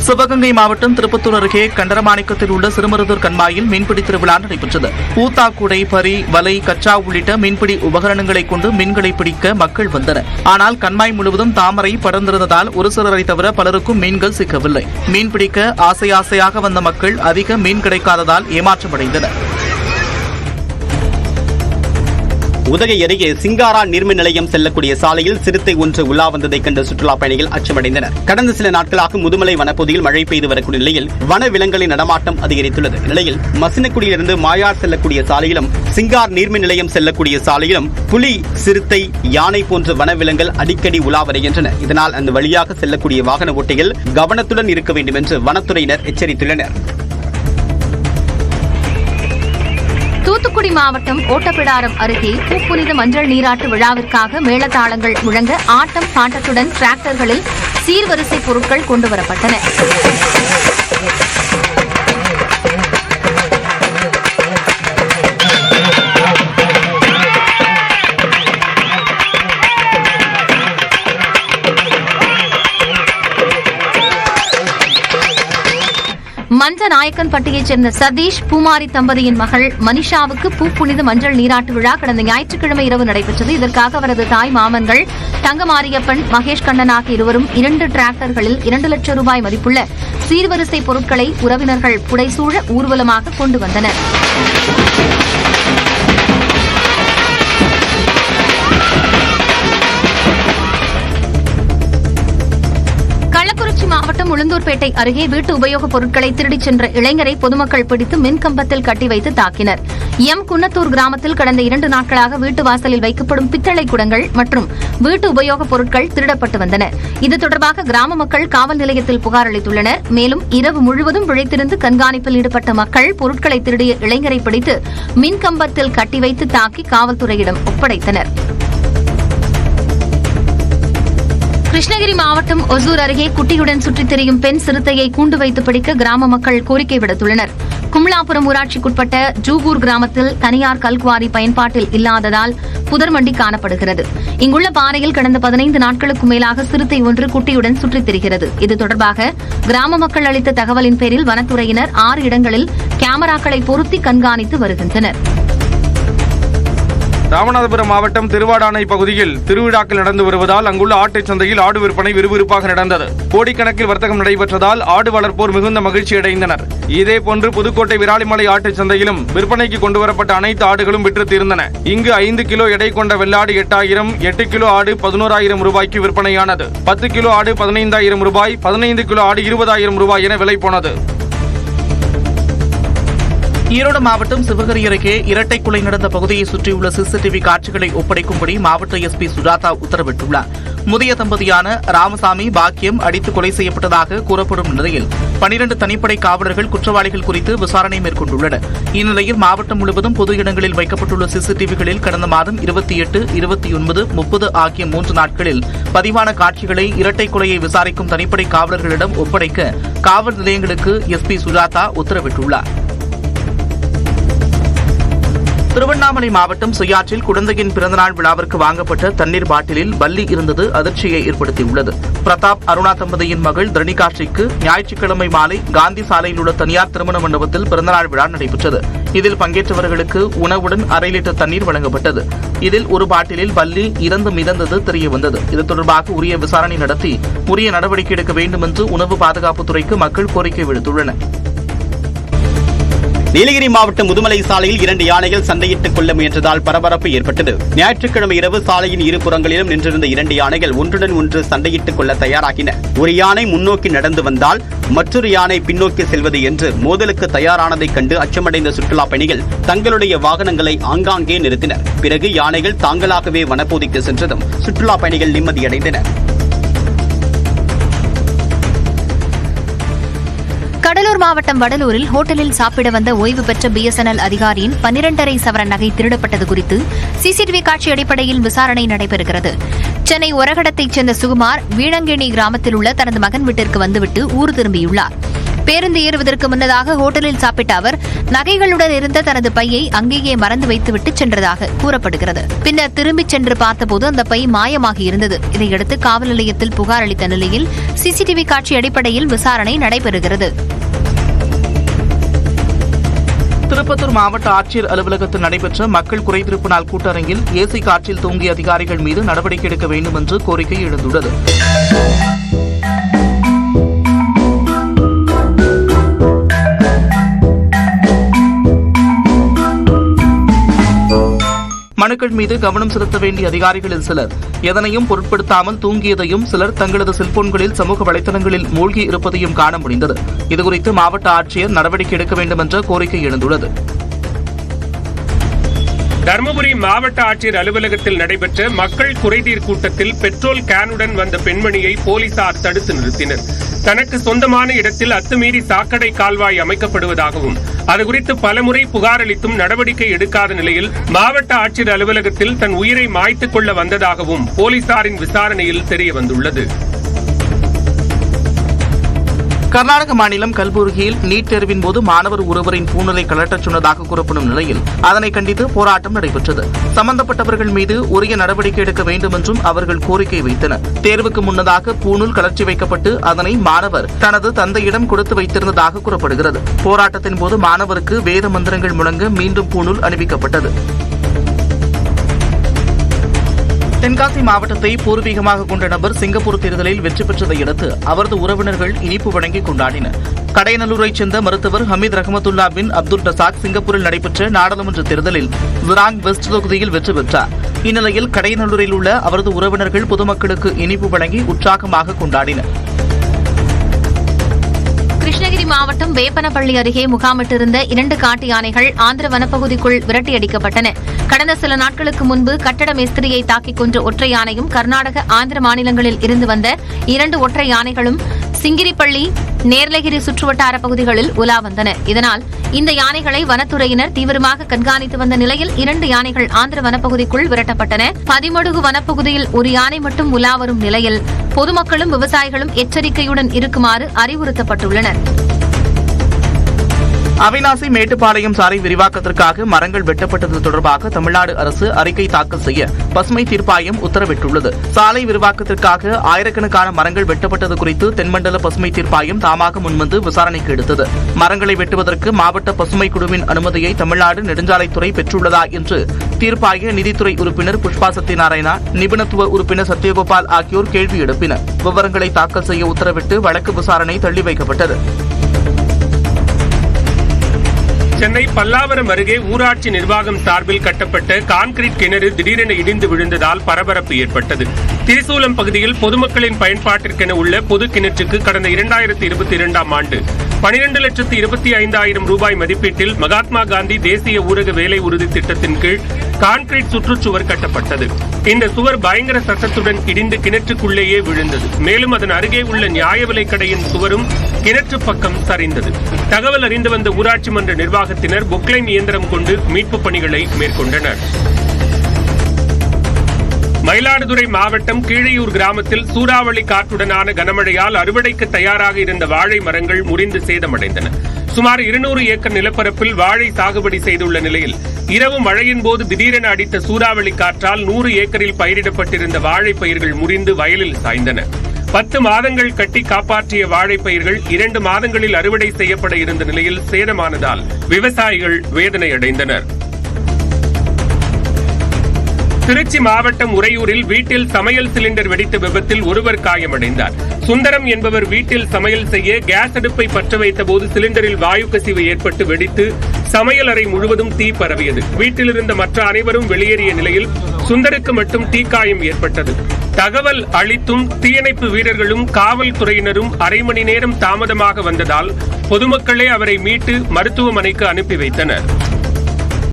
சிவகங்கை மாவட்டம் திருப்பத்தூர் அருகே கண்டரமாணிக்கத்தில் உள்ள சிறுமருதூர் கண்மாயில் மீன்பிடி திருவிழா நடைபெற்றது. ஊத்தாக்குடை, பரி, வலை, கச்சா உள்ளிட்ட மீன்பிடி உபகரணங்களை கொண்டு மீன்களை பிடிக்க மக்கள் வந்தனர். ஆனால் கண்மாய் முழுவதும் தாமரை படர்ந்திருந்ததால் ஒரு சிலரை தவிர பலருக்கும் மீன்கள் சிக்கவில்லை. மீன்பிடிக்க ஆசையாக வந்த மக்கள் அதிக மீன் கிடைக்காததால் ஏமாற்றமடைந்தனர். உதகை அருகே சிங்காரா நீர்மின் நிலையம் செல்லக்கூடிய சாலையில் சிறுத்தை ஒன்று உலா வந்ததை கண்டு சுற்றுலா பயணிகள் அச்சமடைந்தனர். கடந்த சில நாட்களாக முதுமலை வனப்பகுதியில் மழை பெய்து வரக்கூடிய நிலையில் வன விலங்குகளின் நடமாட்டம் அதிகரித்துள்ளது. நிலையில் மசினக்குடியிலிருந்து மாயார் செல்லக்கூடிய சாலையிலும் சிங்கார் நீர்மின் நிலையம் செல்லக்கூடிய சாலையிலும் புலி, சிறுத்தை, யானை போன்ற வனவிலங்குகள் அடிக்கடி உலா வருகின்றன. இதனால் அந்த வழியாக செல்லக்கூடிய வாகன ஓட்டிகள் கவனத்துடன் இருக்க வேண்டும் என்று வனத்துறையினர் எச்சரித்துள்ளனர். தூத்துக்குடி மாவட்டம் ஓட்டப்பிடாரம் அருகே பூப்புனித மஞ்சள் நீராட்டு விழாவிற்காக மேளதாளங்கள் முழங்க ஆட்டம் பாட்டத்துடன் டிராக்டர்களில் சீர்வரிசை பொருட்கள் கொண்டுவரப்பட்டன. மஞ்சநாயக்கன்பட்டியைச் சேர்ந்த சதீஷ், பூமாரி தம்பதியின் மகள் மனிஷாவுக்கு பூப்புனித மஞ்சள் நீராட்டு விழா கடந்த ஞாயிற்றுக்கிழமை இரவு நடைபெற்றது. இதற்காக அவரது தாய் மாமன்கள் தங்கமாரியப்பன், மகேஷ் கண்ணன் ஆகிய இருவரும் 2 டிராக்டர்களில் 2 லட்சம் ரூபாய் மதிப்புள்ள சீர்வரிசை பொருட்களை உறவினர்கள் புடைசூழ ஊர்வலமாக கொண்டு வந்தனர். மாவட்டம் உளுந்தூர்பேட்டை அருகே வீட்டு உபயோகப் பொருட்களை திருடிச் சென்ற இளைஞரை பொதுமக்கள் பிடித்து மின்கம்பத்தில் கட்டி வைத்து தாக்கினர். குன்னத்தூர் கிராமத்தில் கடந்த 2 நாட்களாக வீட்டு வாசலில் வைக்கப்படும் பித்தளை குடங்கள் மற்றும் வீட்டு உபயோகப் பொருட்கள் திருடப்பட்டு வந்தன. இது தொடர்பாக கிராம மக்கள் காவல் நிலையத்தில் புகார் அளித்துள்ளனர். மேலும் இரவு முழுவதும் விழித்திருந்து கண்காணிப்பில் ஈடுபட்ட மக்கள் பொருட்களை திருடிய இளைஞரை பிடித்து மின்கம்பத்தில் கட்டி வைத்து தாக்கி காவல்துறையிடம் ஒப்படைத்தனர். கிருஷ்ணகிரி மாவட்டம் ஒசூர் அருகே குட்டியுடன் சுற்றித் திரியும் பெண் சிறுத்தையை கூண்டு வைத்து பிடிக்க கிராம மக்கள் கோரிக்கை விடுத்துள்ளனர். கும்ளாபுரம் ஊராட்சிக்குட்பட்ட ஜூகூர் கிராமத்தில் தனியார் கல்குவாரி பயன்பாட்டில் இல்லாததால் புதர்மண்டி காணப்படுகிறது. இங்குள்ள பாறையில் கடந்த 15 நாட்களுக்கு மேலாக சிறுத்தை ஒன்று குட்டியுடன் சுற்றித் திரிகிறது. இது தொடர்பாக கிராம மக்கள் அளித்த தகவலின் பேரில் வனத்துறையினர் 6 இடங்களில் கேமராக்களை பொருத்தி கண்காணித்து வருகின்றனர். ராமநாதபுரம் மாவட்டம் திருவாடானை பகுதியில் திருவிழாக்கள் நடந்து வருவதால் அங்குள்ள ஆட்டுச் சந்தையில் ஆடு விற்பனை விறுவிறுப்பாக நடந்தது. கோடிக்கணக்கில் வர்த்தகம் நடைபெற்றதால் ஆடு வளர்ப்போர் மிகுந்த மகிழ்ச்சி அடைந்தனர். இதேபோன்று புதுக்கோட்டை விராலிமலை ஆட்டுச் சந்தையிலும் விற்பனைக்கு கொண்டுவரப்பட்ட அனைத்து ஆடுகளும் விற்று தீர்ந்தன. இங்கு 5 கிலோ எடை கொண்ட வெள்ளாடு 8000, 8 கிலோ ஆடு 11,000 ரூபாய்க்கு விற்பனையானது. 10 கிலோ ஆடு 15,000 ரூபாய், 15 கிலோ ஆடு 20,000 ரூபாய் என விலை போனது. ஈரோடு மாவட்டம் சிவகரி அருகே இரட்டை கொலை நடந்த பகுதியை சுற்றியுள்ள சிசிடிவி காட்சிகளை ஒப்படைக்கும்படி மாவட்ட எஸ்பி சுஜாதா உத்தரவிட்டுள்ளார். முதிய தம்பதியான ராமசாமி, பாக்கியம் அடித்து கொலை செய்யப்பட்டதாக கூறப்படும் நிலையில் 12 தனிப்படை காவலர்கள் குற்றவாளிகள் குறித்து விசாரணை மேற்கொண்டுள்ளனர். இந்நிலையில் மாவட்டம் முழுவதும் பொது இடங்களில் வைக்கப்பட்டுள்ள சிசிடிவிகளில் கடந்த மாதம் 28, 29, 30 ஆகிய 3 நாட்களில் பதிவான காட்சிகளை இரட்டை கொலையை விசாரிக்கும் தனிப்படை காவலர்களிடம் ஒப்படைக்க காவல் நிலையங்களுக்கு எஸ்பி சுஜாதா உத்தரவிட்டுள்ளார். திருவண்ணாமலை மாவட்டம் சுயாற்றில் குழந்தையின் பிறந்தநாள் விழாவிற்கு வாங்கப்பட்ட தண்ணீர் பாட்டிலில் பல்லி இருந்தது அதிர்ச்சியை ஏற்படுத்தியுள்ளது. பிரதாப், அருணா தம்பதியின் மகள் தரணிகாட்சிக்கு ஞாயிற்றுக்கிழமை மாலை காந்தி சாலையில் உள்ள தனியார் திருமண மண்டபத்தில் பிறந்தநாள் விழா நடைபெற்றது. இதில் பங்கேற்றவர்களுக்கு உணவுடன் 1/2 லிட்டர் தண்ணீர் வழங்கப்பட்டது. இதில் ஒரு பாட்டிலில் பல்லி இறந்து மிதந்தது தெரியவந்தது. இது தொடர்பாக உரிய விசாரணை நடத்தி உரிய நடவடிக்கை எடுக்க வேண்டும் என்று உணவு பாதுகாப்புத்துறைக்கு மக்கள் கோரிக்கை விடுத்துள்ளனர். நீலகிரி மாவட்டம் முதுமலை சாலையில் 2 யானைகள் சண்டையிட்டுக் கொள்ள முயன்றதால் பரபரப்பு ஏற்பட்டது. ஞாயிற்றுக்கிழமை இரவு சாலையின் இருபுறங்களிலும் நின்றிருந்த 2 யானைகள் ஒன்றுடன் ஒன்று சண்டையிட்டுக் கொள்ள தயாராகின. ஒரு யானை முன்னோக்கி நடந்து வந்தால் மற்றொரு யானை பின்னோக்கி செல்வது என்று மோதலுக்கு தயாரானதைக் கண்டு அச்சமடைந்த சுற்றுலா பயணிகள் தங்களுடைய வாகனங்களை ஆங்காங்கே நிறுத்தினர். பிறகு யானைகள் தாங்களாகவே வனப்பகுதிக்கு சென்றதும் சுற்றுலா பயணிகள் நிம்மதியடைந்தனர். கடலூர் மாவட்டம் வடலூரில் ஹோட்டலில் சாப்பிட வந்த ஓய்வு பெற்ற BSNL அதிகாரியின் 12.5 சவரன் நகை திருடப்பட்டது குறித்து சிசிடிவி காட்சி அடிப்படையில் விசாரணை நடைபெறுகிறது. சென்னை ஒரகடத்தைச் சேர்ந்த சுகுமார் வீணங்கேணி கிராமத்தில் உள்ள தனது மகன் வீட்டிற்கு வந்துவிட்டு ஊர் திரும்பியுள்ளார். பேருந்து ஏறுவதற்கு முன்னதாக ஹோட்டலில் சாப்பிட்ட அவர் நகைகளுடன் இருந்த தனது பையை அங்கேயே மறந்து வைத்துவிட்டு சென்றதாக கூறப்படுகிறது. பின்னர் திரும்பிச் சென்று பார்த்தபோது அந்த பை மாயமாகி இருந்தது. இதையடுத்து காவல் நிலையத்தில் புகார் அளித்த நிலையில் சிசிடிவி காட்சி அடிப்படையில் விசாரணை நடைபெறுகிறது. திருப்பத்தூர் மாவட்ட ஆட்சியர் அலுவலகத்தில் நடைபெற்ற மக்கள் குறைதீர்ப்பு நாள் கூட்டரங்கில் ஏசி காற்றில் தூங்கிய அதிகாரிகள் மீது நடவடிக்கை எடுக்க வேண்டும் என்று கோரிக்கை எழுந்துள்ளது. மனுக்கள் மீது கவனம் செலுத்த வேண்டிய அதிகாரிகளில் சிலர் எதனையும் பொருட்படுத்தாமல் தூங்கியதையும், சிலர் தங்களது செல்போன்களில் சமூக வலைதளங்களில் மூழ்கி இருப்பதையும் காண முடிந்தது. இதுகுறித்து மாவட்ட ஆட்சியர் நடவடிக்கை எடுக்க வேண்டும் என்ற கோரிக்கை எழுந்துள்ளது. தருமபுரி மாவட்ட ஆட்சியர் அலுவலகத்தில் நடைபெற்ற மக்கள் குறைதீர் கூட்டத்தில் பெட்ரோல் கேனுடன் வந்த பெண்மணியை போலீசார் தடுத்து நிறுத்தினர். தனக்கு சொந்தமான இடத்தில் அத்துமீறி சாக்கடை கால்வாய் அமைக்கப்படுவதாகவும் அதுகுறித்து பலமுறை புகார் அளித்தும் நடவடிக்கை எடுக்காத நிலையில் மாவட்ட ஆட்சியர் அலுவலகத்தில் தன் உயிரை மாய்த்துக் கொள்ள வந்ததாகவும் போலீசாரின் விசாரணையில் தெரியவந்துள்ளது. கர்நாடக மாநிலம் கல்புர்கியில் நீட் தேர்வின் போது மாணவர் ஒருவரின் பூணலை கலட்டச் சொன்னதாக கூறப்படும் நிலையில் அதனை கண்டித்து போராட்டம் நடைபெற்றது. சம்பந்தப்பட்டவர்கள் மீது உரிய நடவடிக்கை எடுக்க வேண்டும் என்றும் அவர்கள் கோரிக்கை வைத்தனர். தேர்வுக்கு முன்னதாக பூணூல் கலர்ச்சி வைக்கப்பட்டு அதனை மாணவர் தனது தந்தையிடம் கொடுத்து வைத்திருந்ததாக கூறப்படுகிறது. போராட்டத்தின் போது மாணவருக்கு வேத மந்திரங்கள் முழங்க மீண்டும் பூணூல் அணிவிக்கப்பட்டது. தென்காசி மாவட்டத்தை பூர்வீகமாக கொண்ட நபர் சிங்கப்பூர் தேர்தலில் வெற்றி பெற்றதை அடுத்து அவரது உறவினர்கள் இனிப்பு வழங்கி கொண்டாடினர். கடையநல்லூரைச் சேர்ந்த மருத்துவர் ஹமீத் ரஹமத்துல்லா பின் அப்துல் ரசாக் சிங்கப்பூரில் நடைபெற்ற நாடாளுமன்ற தேர்தலில் ஜிராங் வெஸ்ட் தொகுதியில் வெற்றி பெற்றார். இந்நிலையில் கடையநல்லூரில் உள்ள அவரது உறவினர்கள் பொதுமக்களுக்கு இனிப்பு வழங்கி உற்சாகமாக கொண்டாடினர். கிருஷ்ணகிரி மாவட்டம் வேப்பனப்பள்ளி அருகே முகாமிட்டிருந்த 2 காட்டு யானைகள் ஆந்திர வனப்பகுதிக்குள் விரட்டியடிக்கப்பட்டன. கடந்த சில நாட்களுக்கு முன்பு கட்டட மேஸ்திரியை தாக்கிக் கொன்ற ஒற்றை யானையும் கர்நாடக, ஆந்திர மாநிலங்களில் இருந்து வந்த 2 ஒற்றை யானைகளும் சிங்கிரிப்பள்ளி, நேர்லகிரி சுற்றுவட்டார பகுதிகளில் உலா வந்தன. இதனால் இந்த யானைகளை வனத்துறையினர் தீவிரமாக கண்காணித்து வந்த நிலையில் 2 யானைகள் ஆந்திர வனப்பகுதிக்குள் விரட்டப்பட்டன. பதிமடுகு வனப்பகுதியில் ஒரு யானை மட்டும் உலா வரும் நிலையில் பொதுமக்களும் விவசாயிகளும் எச்சரிக்கையுடன் இருக்குமாறு அறிவுறுத்தப்பட்டுள்ளனர். அவிநாசி மேட்டுப்பாளையம் சாலை விரிவாக்கத்திற்காக மரங்கள் வெட்டப்பட்டது தொடர்பாக தமிழ்நாடு அரசு அறிக்கை தாக்கல் செய்ய பசுமை தீர்ப்பாயம் உத்தரவிட்டுள்ளது. சாலை விரிவாக்கத்திற்காக ஆயிரக்கணக்கான மரங்கள் வெட்டப்பட்டது குறித்து தென்மண்டல பசுமை தீர்ப்பாயம் தாமாக முன்வந்து விசாரணைக்கு எடுத்தது. மரங்களை வெட்டுவதற்கு மாவட்ட பசுமை குழுவின் அனுமதியை தமிழ்நாடு நெடுஞ்சாலைத்துறை பெற்றுள்ளதா என்று தீர்ப்பாய நிதித்துறை உறுப்பினர் புஷ்பா சத்யநாராயணா, நிபுணத்துவ உறுப்பினர் சத்யகோபால் ஆகியோர் கேள்வி எழுப்பினர். விவரங்களை தாக்கல் செய்ய உத்தரவிட்டு வழக்கு விசாரணை தள்ளி வைக்கப்பட்டது. சென்னை பல்லாவரம் அருகே ஊராட்சி நிர்வாகம் சார்பில் கட்டப்பட்ட கான்கிரீட் கிணறு திடீரென இடிந்து விழுந்ததால் பரபரப்பு ஏற்பட்டது. திரிசூலம் பகுதியில் பொதுமக்களின் பயன்பாட்டிற்கென உள்ள பொது கிணற்றுக்கு கடந்த 2022ஆம் ஆண்டு 12,25,000 ரூபாய் மதிப்பீட்டில் மகாத்மா காந்தி தேசிய ஊரக வேலை உறுதி திட்டத்தின் கீழ் கான்கிரீட் சுற்றுச்சுவர் கட்டப்பட்டது. இந்த சுவர் பயங்கர சத்தத்துடன் இடிந்து கிணற்றுக்குள்ளேயே விழுந்தது. மேலும் அதன் அருகே உள்ள நியாய விலைக் கடையின் சுவரும் கிணற்று பக்கம் சரிந்தது. தகவல் அறிந்து வந்த ஊராட்சி மன்ற நிர்வாகத்தினர் பொக்லைன் இயந்திரம் கொண்டு மீட்புப் பணிகளை மேற்கொண்டனர். மயிலாடுதுறை மாவட்டம் கீழையூர் கிராமத்தில் சூறாவளி காற்றுடனான கனமழையால் அறுவடைக்கு தயாராக இருந்த வாழை மரங்கள் முறிந்து சேதமடைந்தன. சுமார் 200 ஏக்கர் நிலப்பரப்பில் வாழை சாகுபடி செய்துள்ள நிலையில் இரவு மழையின் போது திடீரென அடித்த சூறாவளி காற்றால் 100 ஏக்கரில் பயிரிடப்பட்டிருந்த வாழை பயிர்கள் முறிந்து வயலில் சாய்ந்தன. 10 மாதங்கள் கட்டி காப்பாற்றிய வாழை பயிர்கள் 2 மாதங்களில் அறுவடை செய்யப்பட இருந்த நிலையில் சேதமானதால் விவசாயிகள் வேதனை அடைந்தனர். திருச்சி மாவட்டம் உறையூரில் வீட்டில் சமையல் சிலிண்டர் வெடித்த விபத்தில் ஒருவர் காயமடைந்தார். சுந்தரம் என்பவர் வீட்டில் சமையல் செய்ய கேஸ் அடுப்பை பற்ற வைத்த போது சிலிண்டரில் வாயு கசிவு ஏற்பட்டு வெடித்து சமையல் அறை முழுவதும் தீ பரவியது. வீட்டில் இருந்த மற்ற அனைவரும் வெளியேறிய நிலையில் சுந்தருக்கு மட்டும் தீக்காயம் ஏற்பட்டது. தகவல் அளித்தும் தீயணைப்பு வீரர்களும் காவல்துறையினரும் அரை மணி நேரம் தாமதமாக வந்ததால் பொதுமக்களே அவரை மீட்டு மருத்துவமனைக்கு அனுப்பி வைத்தனர்.